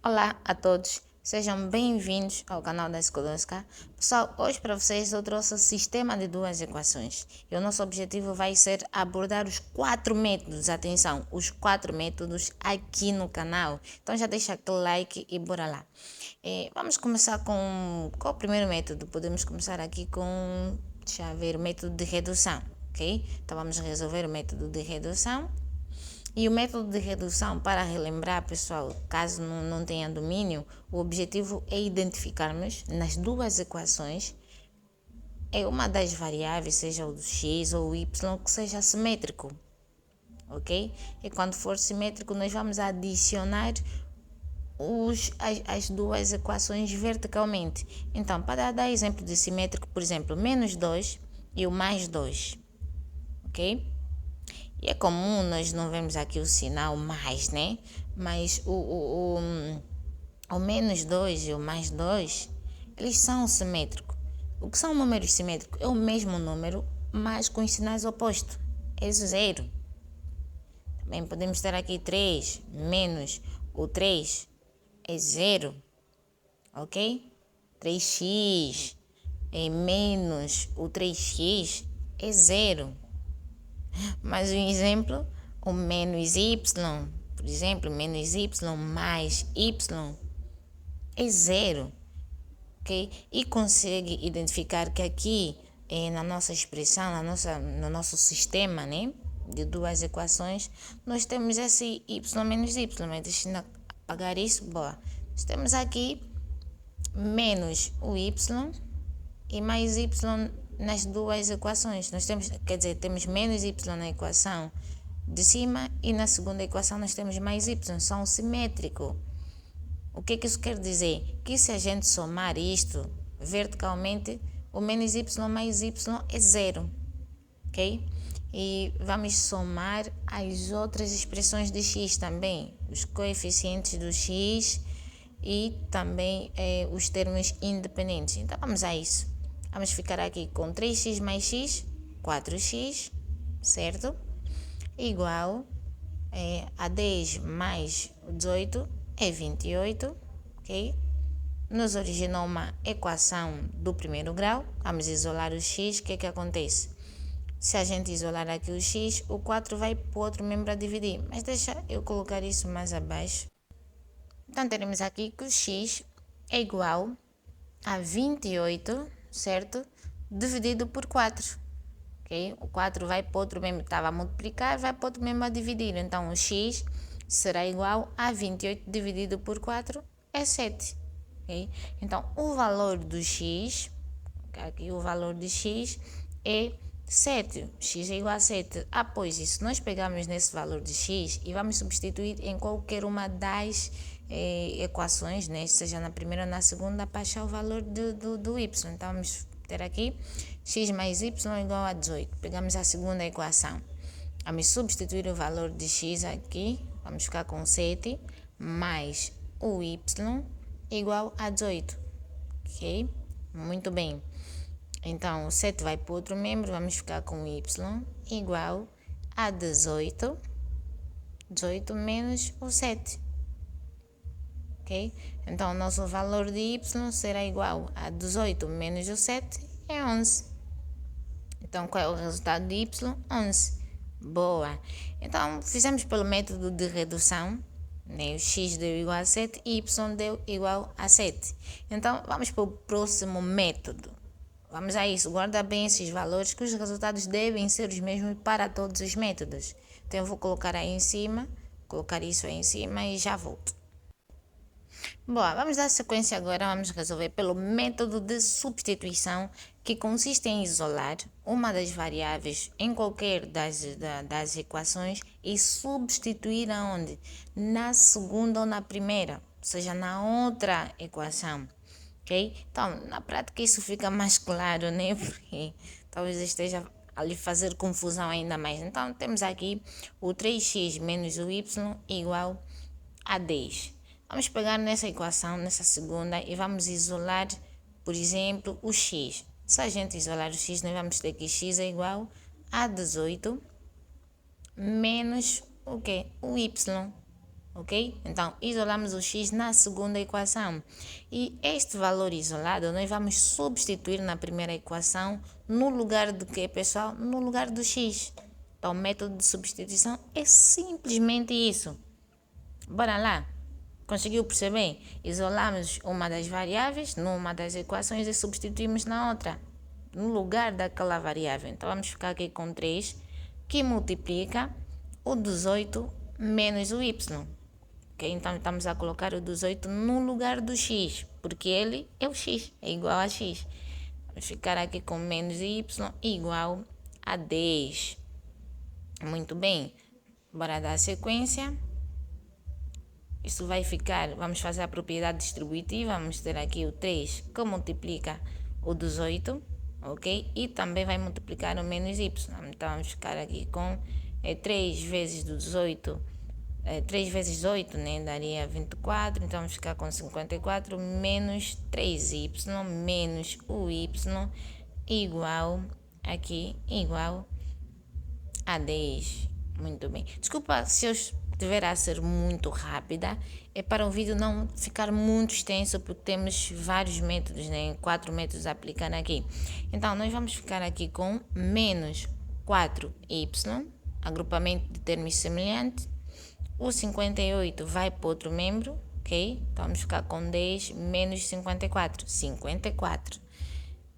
Olá a todos, sejam bem-vindos ao canal da Skodoska. Pessoal, hoje para vocês eu trouxe o sistema de duas equações e o nosso objetivo vai ser abordar os 4 métodos, atenção, os 4 métodos aqui no canal. Então já deixa aquele like e bora lá. Vamos começar com qual o primeiro método? Podemos começar aqui com, deixa eu ver, o método de redução, ok? Então vamos resolver o método de redução. E o método de redução, para relembrar, pessoal, caso não tenha domínio, o objetivo é identificarmos nas duas equações uma das variáveis, seja o do x ou o y, que seja simétrico, ok? E quando for simétrico, nós vamos adicionar as duas equações verticalmente. Então, para dar exemplo de simétrico, por exemplo, menos 2 e o mais 2, ok? E é comum, nós não vemos aqui o sinal mais, né? Mas o menos 2 e o mais 2, eles são simétricos. O que são números simétricos? É o mesmo número, mas com os sinais opostos. É zero. Também podemos ter aqui 3 menos o 3 é zero. Ok? 3x é menos o 3x é zero. Mais um exemplo, o menos y, por exemplo, menos y mais y é zero, ok? E consegue identificar que aqui, na nossa expressão, no nosso sistema, né, de duas equações, nós temos esse y menos y, mas deixa eu apagar isso, boa. Nós temos aqui menos o y e mais y nas duas equações. Nós temos, quer dizer, temos menos y na equação de cima e na segunda equação nós temos mais y, são simétricos. O que isso quer dizer? Que se a gente somar isto verticalmente, o menos y mais y é zero, ok? E vamos somar as outras expressões de x também, os coeficientes do x e também os termos independentes. Então vamos a isso. Vamos ficar aqui com 3x mais x, 4x, certo? Igual a 10 mais 18 é 28, ok? Nos originou uma equação do primeiro grau. Vamos isolar o x, o que acontece? Se a gente isolar aqui o x, o 4 vai para o outro membro a dividir. Mas deixa eu colocar isso mais abaixo. Então teremos aqui que o x é igual a 28, certo? Dividido por 4. Okay? O 4 vai para outro membro, estava a multiplicar, vai para outro membro a dividir. Então o x será igual a 28 dividido por 4 é 7. Okay? Então o valor do x, aqui o valor de x é 7. X é igual a 7. Após isso, nós pegamos nesse valor de x e vamos substituir em qualquer uma das equações, né? Seja na primeira ou na segunda, para achar o valor do y. Então vamos ter aqui x mais y igual a 18. Pegamos a segunda equação. Vamos substituir o valor de x aqui. Vamos ficar com 7 mais o y igual a 18. Ok? Muito bem. Então, o 7 vai para outro membro. Vamos ficar com y igual a 18. 18 menos o 7. Ok? Então, o nosso valor de y será igual a 18 menos o 7 é 11. Então, qual é o resultado de y? 11. Boa. Então, fizemos pelo método de redução, né? O x deu igual a 7 e y deu igual a 7. Então, vamos para o próximo método. Vamos a isso. Guarda bem esses valores, que os resultados devem ser os mesmos para todos os métodos. Então, eu vou colocar aí em cima, colocar isso aí em cima e já volto. Bom, vamos dar sequência agora, vamos resolver pelo método de substituição, que consiste em isolar uma das variáveis em qualquer das equações e substituir aonde? Na segunda ou na primeira, ou seja, na outra equação, ok? Então, na prática isso fica mais claro, né? Porque talvez esteja ali fazer confusão ainda mais. Então, temos aqui o 3x menos o y igual a 10. Vamos pegar nessa equação, nessa segunda, e vamos isolar, por exemplo, o x. Se a gente isolar o x, nós vamos ter que x é igual a 18 menos o quê? O y. ok? Então, isolamos o x na segunda equação. E este valor isolado, nós vamos substituir na primeira equação no lugar do que, pessoal? No lugar do x. Então, o método de substituição é simplesmente isso. Bora lá. Conseguiu perceber? Isolamos uma das variáveis numa das equações e substituímos na outra, no lugar daquela variável. Então, vamos ficar aqui com 3, que multiplica o 18 menos o y. Okay? Então, estamos a colocar o 18 no lugar do x, porque ele é o x, é igual a x. Vamos ficar aqui com menos y igual a 10. Muito bem. Bora dar sequência. Isso vai ficar, vamos fazer a propriedade distributiva, vamos ter aqui o 3 que multiplica o 18, ok? E também vai multiplicar o menos y. Então, vamos ficar aqui com 3 vezes do 18, 3 vezes 8, né? Daria 24, então vamos ficar com 54 menos 3y menos o y igual, aqui, igual a 10. Muito bem. Desculpa se eu estiver a ser muito rápida. É para o vídeo não ficar muito extenso, porque temos vários métodos, né? 4 métodos a aplicar aqui. Então, nós vamos ficar aqui com menos 4y, agrupamento de termos semelhantes. O 58 vai para outro membro, ok? Então, vamos ficar com 10 menos 54. 54.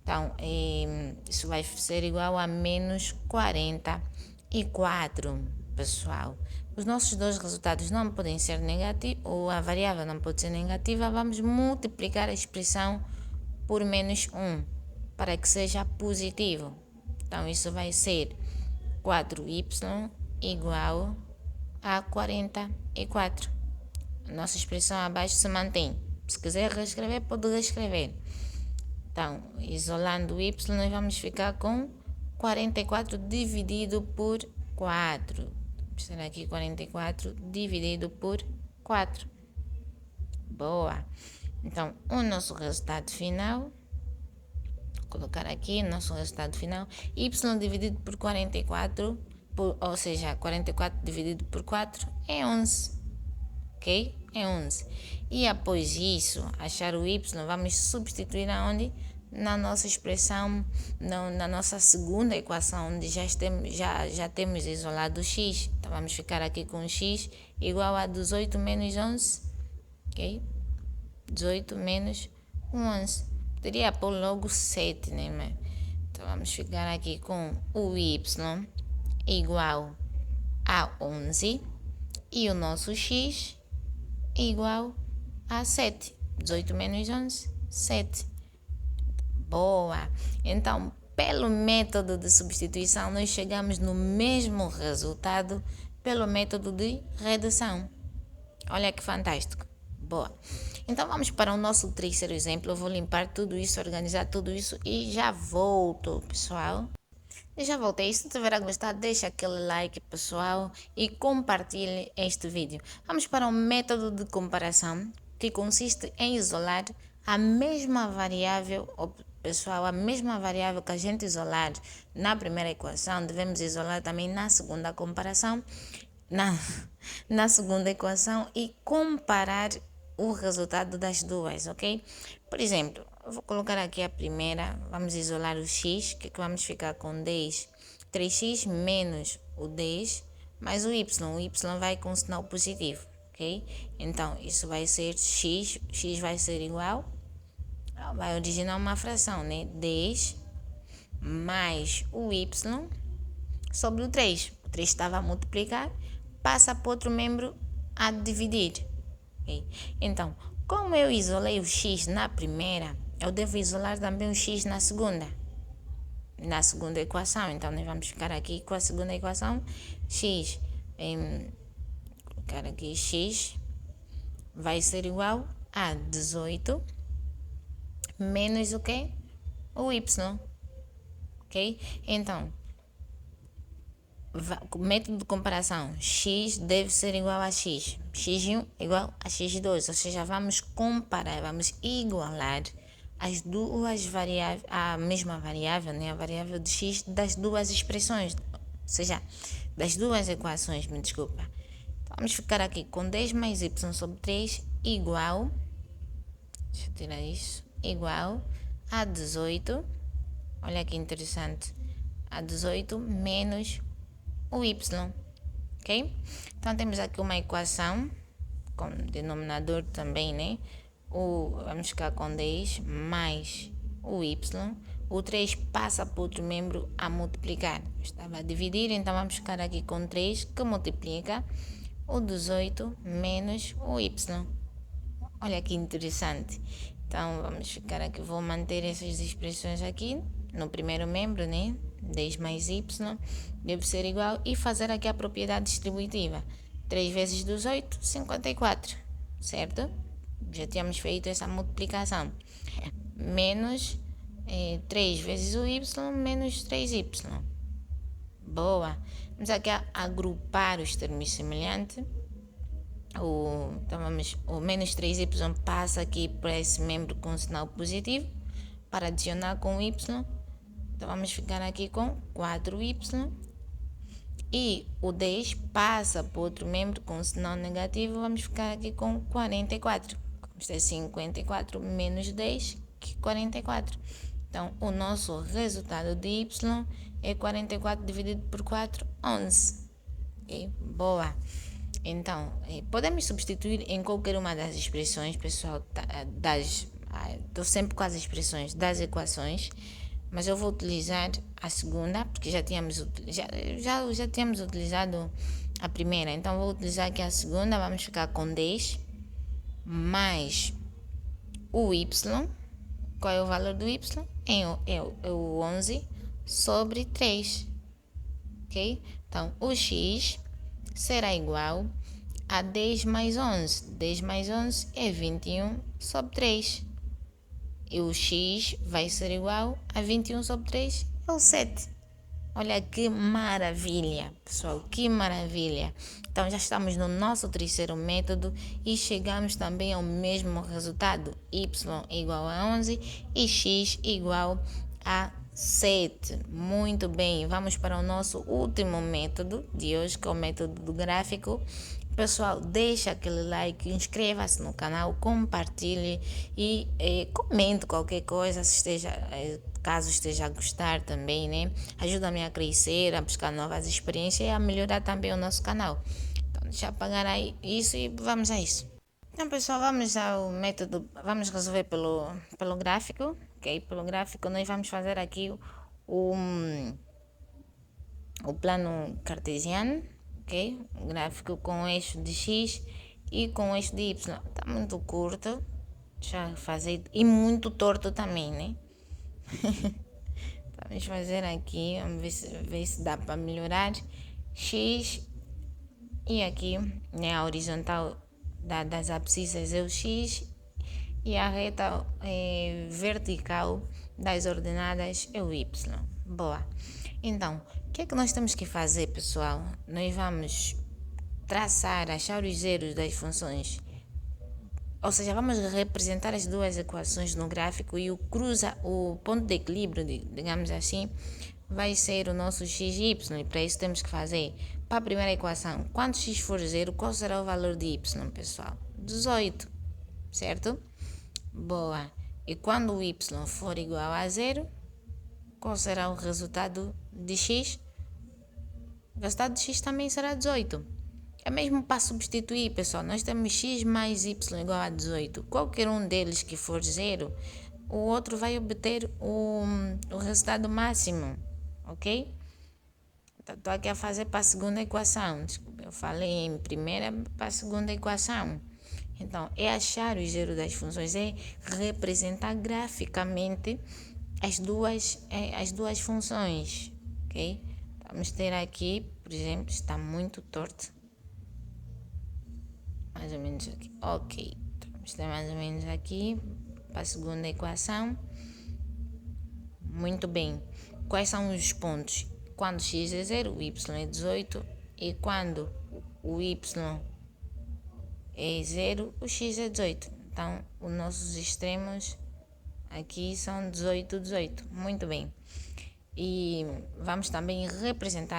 Então, isso vai ser igual a menos 44, pessoal. Os nossos dois resultados não podem ser negativos, ou a variável não pode ser negativa. Vamos multiplicar a expressão por menos 1, para que seja positivo. Então, isso vai ser 4y igual a 44. A nossa expressão abaixo se mantém. Se quiser reescrever, pode reescrever. Então, isolando o y, nós vamos ficar com 44 dividido por 4. Será aqui 44 dividido por 4. Boa. Então, o nosso resultado final, vou colocar aqui o nosso resultado final, y dividido por 44, ou seja, 44 dividido por 4 é 11. Ok? É 11. E após isso, achar o y, vamos substituir aonde? Na nossa expressão, na nossa segunda equação, onde já temos isolado o x. Então, vamos ficar aqui com x igual a 18 menos 11. Ok? 18 menos 11. Poderia pôr logo 7, né? Então, vamos ficar aqui com o y igual a 11. E o nosso x igual a 7. 18 menos 11, 7. Boa! Então, pelo método de substituição, nós chegamos no mesmo resultado pelo método de redução. Olha que fantástico! Boa! Então, vamos para o nosso terceiro exemplo. Eu vou limpar tudo isso, organizar tudo isso e já volto, pessoal. Eu já voltei. Se tiver gostado, deixa aquele like, pessoal, e compartilhe este vídeo. Vamos para o método de comparação, que consiste em isolar a mesma variável. Pessoal, a mesma variável que a gente isolar na primeira equação, devemos isolar também na segunda comparação, na segunda equação, e comparar o resultado das duas, ok? Por exemplo, eu vou colocar aqui a primeira, vamos isolar o x, que vamos ficar com 10, 3x menos o 10, mais o y vai com sinal positivo, ok? Então, isso vai ser x vai ser igual, vai originar uma fração, né? 10 mais o y sobre o 3. O 3 estava a multiplicar, passa para outro membro a dividir. Okay? Então, como eu isolei o x na primeira, eu devo isolar também o x na segunda equação. Então, nós vamos ficar aqui com a segunda equação. X, colocar aqui x, vai ser igual a 18 menos o que? O y. Ok? Então, o método de comparação, x deve ser igual a x. x1 igual a x2. Ou seja, vamos comparar, vamos igualar as duas variáveis, a mesma variável, né? A variável de x das duas expressões. Ou seja, das duas equações, me desculpa. Vamos ficar aqui com 10 mais y sobre 3 igual, deixa eu tirar isso, igual a 18, olha que interessante, a 18 menos o y, ok? Então temos aqui uma equação com denominador também, né? Vamos ficar com 10 mais o y, o 3 passa para outro membro a multiplicar, estava a dividir, então vamos ficar aqui com 3 que multiplica o 18 menos o y. Olha que interessante. Então vamos ficar aqui, vou manter essas expressões aqui no primeiro membro, né? 10 mais y deve ser igual, e fazer aqui a propriedade distributiva. 3 vezes 18, 54, certo? Já tínhamos feito essa multiplicação. Menos 3 vezes o y menos 3y. Boa. Vamos aqui agrupar os termos semelhantes. Então o menos 3y passa aqui para esse membro com sinal positivo para adicionar com y. Então vamos ficar aqui com 4y. E o 10 passa para outro membro com sinal negativo. Vamos ficar aqui com 44. Vamos ter 54 menos 10, que 44. Então o nosso resultado de y é 44 dividido por 4, 11. Okay? Boa. Então, podemos substituir em qualquer uma das expressões, pessoal, estou sempre com as expressões das equações, mas eu vou utilizar a segunda, porque já tínhamos utilizado a primeira, então vou utilizar aqui a segunda. Vamos ficar com 10 mais o y. Qual é o valor do y? É o 11 sobre 3, ok? Então, o x será igual a 10 mais 11. 10 mais 11 é 21 sobre 3. E o x vai ser igual a 21 sobre 3, é o 7. Olha que maravilha, pessoal, que maravilha. Então já estamos no nosso terceiro método e chegamos também ao mesmo resultado. Y igual a 11 e x igual a 7. Muito bem, vamos para o nosso último método de hoje, que é o método do gráfico. Pessoal, deixa aquele like, inscreva-se no canal, compartilhe e comente qualquer coisa, caso esteja a gostar também, né? Ajuda-me a crescer, a buscar novas experiências e a melhorar também o nosso canal. Então, deixa eu apagar aí isso e vamos a isso. Então, pessoal, vamos ao método, vamos resolver pelo gráfico, ok? Pelo gráfico nós vamos fazer aqui o plano cartesiano, ok? O gráfico com o eixo de x e com o eixo de y. Está muito curto, deixa eu fazer, e muito torto também, né? Vamos fazer aqui, vamos ver se dá para melhorar. X, e aqui, né, a horizontal das abscissas é o x e a reta vertical das ordenadas é o y. Boa. Então, o que é que nós temos que fazer, pessoal? Nós vamos achar os zeros das funções. Ou seja, vamos representar as duas equações no gráfico e o ponto de equilíbrio, digamos assim, vai ser o nosso x e y. E para isso temos que fazer, para a primeira equação, quando x for zero, qual será o valor de y, pessoal? 18, certo? Boa. E quando o y for igual a zero, qual será o resultado de x? O resultado de x também será 18. É mesmo para substituir, pessoal. Nós temos x mais y igual a 18. Qualquer um deles que for zero, o outro vai obter o resultado máximo, ok? Estou aqui a fazer para a segunda equação. Desculpa, eu falei em primeira para a segunda equação. Então, é achar o zero das funções, é representar graficamente as duas funções, ok? Vamos ter aqui, por exemplo, está muito torto. Mais ou menos aqui, ok. Vamos ter mais ou menos aqui para a segunda equação. Muito bem. Quais são os pontos? Quando x é 0, o y é 18. E quando o y é 0, o x é 18. Então, os nossos extremos aqui são 18, 18. Muito bem. E vamos também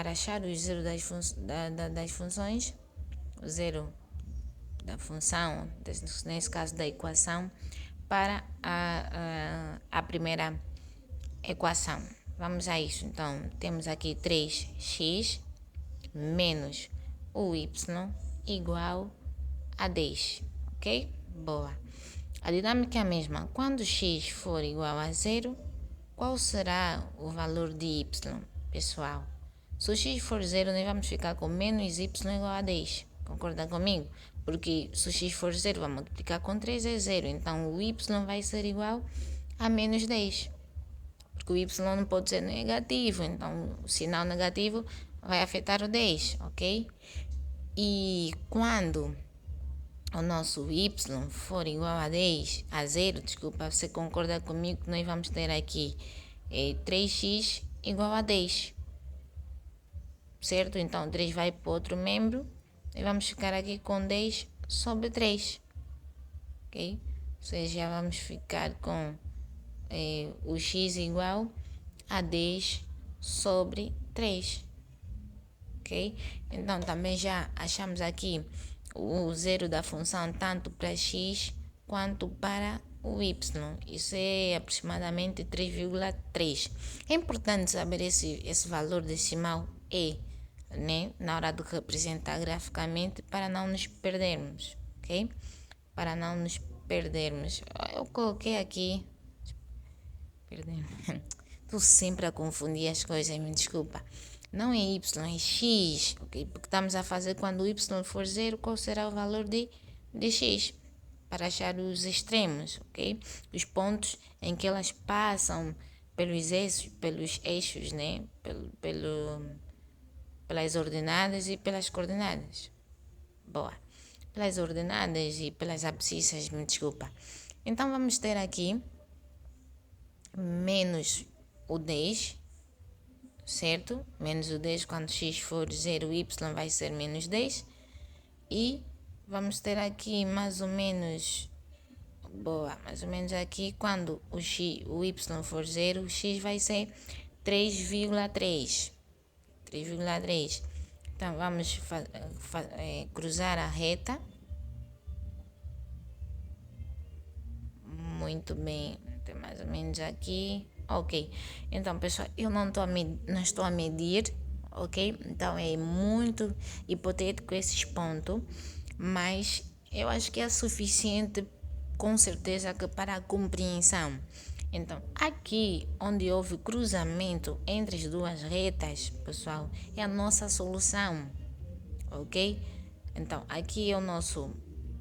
achar o zero das funções. o zero da função, nesse caso da equação, para a primeira equação. Vamos a isso. Então, temos aqui 3x menos o y igual a 10, ok? Boa. A dinâmica é a mesma. Quando x for igual a zero, qual será o valor de y, pessoal? Se o x for zero, nós vamos ficar com menos y igual a 10. Concorda comigo? Porque se o x for zero, vai multiplicar com 3 é zero. Então, o y vai ser igual a menos 10. Porque o y não pode ser negativo. Então, o sinal negativo vai afetar o 10, ok? E quando o nosso y for igual a 10, a 0, desculpa, você concorda comigo que nós vamos ter aqui 3x igual a 10, certo? Então 3 vai para outro membro e vamos ficar aqui com 10 sobre 3, ok? Ou seja, já vamos ficar com o x igual a 10 sobre 3, ok? Então também já achamos aqui o zero da função tanto para x quanto para o y. Isso é aproximadamente 3,3. É importante saber esse valor decimal E, né, na hora de representar graficamente para não nos perdermos, ok? Para não nos perdermos. Eu coloquei aqui... Estou sempre a confundir as coisas, me desculpa. Não é y, é x, ok? Porque estamos a fazer quando o y for zero, qual será o valor de x? Para achar os extremos, ok? Os pontos em que elas passam pelos eixos, né? Pelas ordenadas e pelas coordenadas. Boa. Pelas ordenadas e pelas abscissas, me desculpa. Então, vamos ter aqui menos o 10, certo? Menos o 10 quando x for 0, y vai ser menos 10. E vamos ter aqui mais ou menos, mais ou menos aqui, quando o y for 0, o x vai ser 3,3. 3,3. Então, vamos cruzar a reta. Muito bem. Tem mais ou menos aqui. Ok. Então, pessoal, eu não estou a medir, ok? Então, é muito hipotético esses pontos, mas eu acho que é suficiente, com certeza, que para a compreensão. Então, aqui onde houve cruzamento entre as duas retas, pessoal, é a nossa solução, ok? Então, aqui é o nosso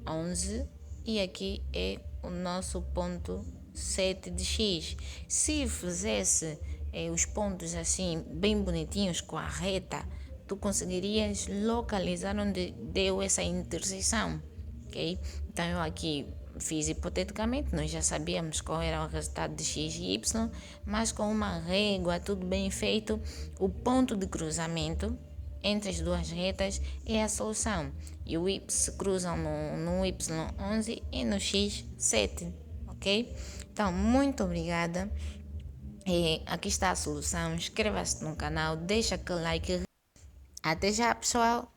11 e aqui é o nosso ponto 7 de x. Se fizesse os pontos assim, bem bonitinhos com a reta, tu conseguirias localizar onde deu essa interseção, ok? Então, eu aqui fiz hipoteticamente, nós já sabíamos qual era o resultado de x e y, mas com uma régua, tudo bem feito, o ponto de cruzamento entre as duas retas é a solução. E o y se cruzam no y11 e no x7, ok? Então, muito obrigada. Aqui está a solução. Inscreva-se no canal, deixa aquele like. Até já, pessoal!